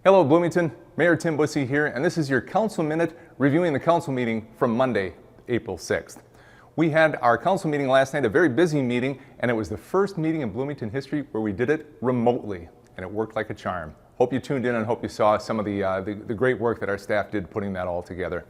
Hello Bloomington, Mayor Tim Bussey here, and this is your Council Minute reviewing the council meeting from Monday, April 6th. We had our council meeting last night, a very busy meeting, and it was the first meeting in Bloomington history where we did it remotely, and it worked like a charm. Hope you tuned in and hope you saw some of the great work that our staff did putting that all together.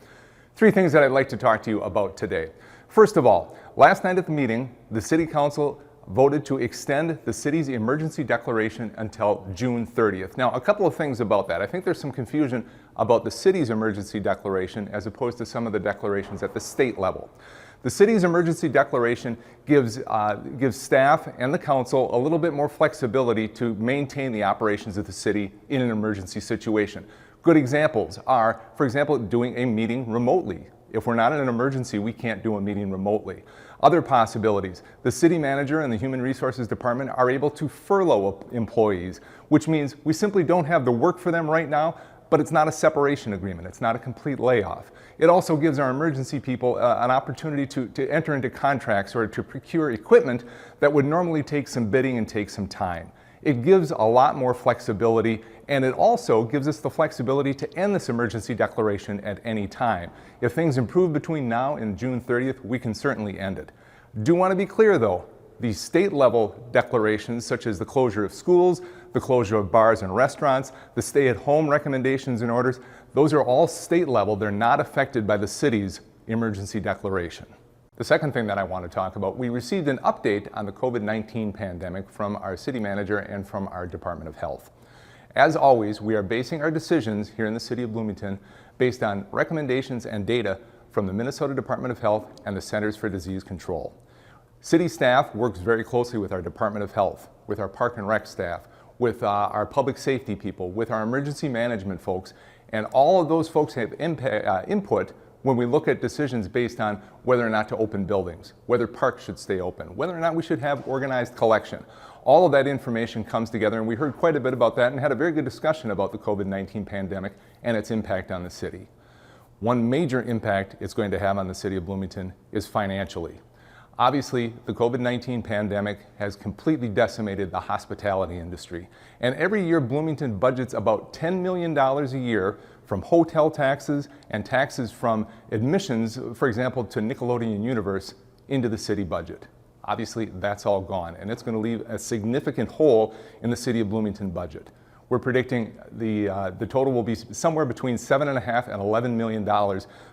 Three things that I'd like to talk to you about today. First of all, last night at the meeting, the City Council voted to extend the city's emergency declaration until June 30th. Now, a couple of things about that. I think there's some confusion about the city's emergency declaration as opposed to some of the declarations at the state level. The city's emergency declaration gives staff and the council a little bit more flexibility to maintain the operations of the city in an emergency situation. Good examples are, for example, doing a meeting remotely. If we're not in an emergency, we can't do a meeting remotely. Other possibilities, the city manager and the human resources department are able to furlough employees, which means we simply don't have the work for them right now, but it's not a separation agreement. It's not a complete layoff. It also gives our emergency people an opportunity to enter into contracts or to procure equipment that would normally take some bidding and take some time. It gives a lot more flexibility, and it also gives us the flexibility to end this emergency declaration at any time. If things improve between now and June 30th, we can certainly end it. Do want to be clear though, these state level declarations such as the closure of schools, the closure of bars and restaurants, the stay-at-home recommendations and orders, those are all state level. They're not affected by the city's emergency declaration. The second thing that I want to talk about, we received an update on the COVID-19 pandemic from our city manager and from our Department of Health. As always, we are basing our decisions here in the city of Bloomington based on recommendations and data from the Minnesota Department of Health and the Centers for Disease Control. City staff works very closely with our Department of Health, with our Park and Rec staff, with our public safety people, with our emergency management folks, and all of those folks have input when we look at decisions based on whether or not to open buildings, whether parks should stay open, whether or not we should have organized collection. All of that information comes together, and we heard quite a bit about that and had a very good discussion about the COVID-19 pandemic and its impact on the city. One major impact it's going to have on the city of Bloomington is financially. Obviously, the COVID-19 pandemic has completely decimated the hospitality industry. And every year, Bloomington budgets about $10 million a year from hotel taxes and taxes from admissions, for example, to Nickelodeon Universe, into the city budget. Obviously, that's all gone, and it's going to leave a significant hole in the city of Bloomington budget. We're predicting the total will be somewhere between $7.5 and $11 million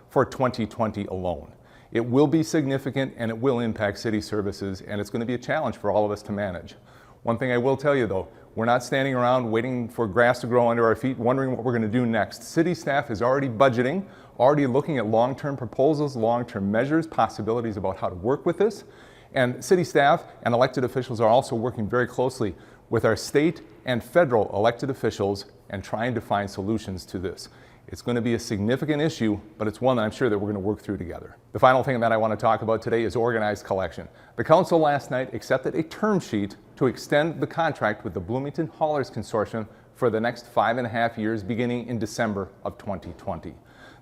for 2020 alone. It will be significant and it will impact city services, and it's going to be a challenge for all of us to manage. One thing I will tell you though, we're not standing around waiting for grass to grow under our feet, wondering what we're going to do next. City staff is already budgeting, already looking at long-term proposals, long-term measures, possibilities about how to work with this. And city staff and elected officials are also working very closely with our state and federal elected officials and trying to find solutions to this. It's going to be a significant issue, but it's one that I'm sure that we're going to work through together. The final thing that I want to talk about today is organized collection. The council last night accepted a term sheet to extend the contract with the Bloomington Haulers Consortium for the next 5.5 years, beginning in December of 2020.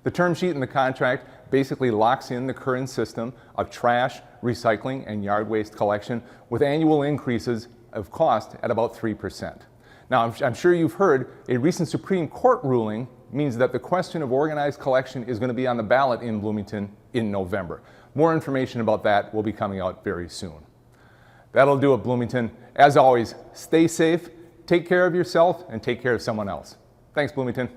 The term sheet in the contract basically locks in the current system of trash, recycling, and yard waste collection with annual increases of cost at about 3%. Now, I'm sure you've heard a recent Supreme Court ruling means that the question of organized collection is going to be on the ballot in Bloomington in November. More information about that will be coming out very soon. That'll do it, Bloomington. As always, stay safe, take care of yourself, and take care of someone else. Thanks, Bloomington.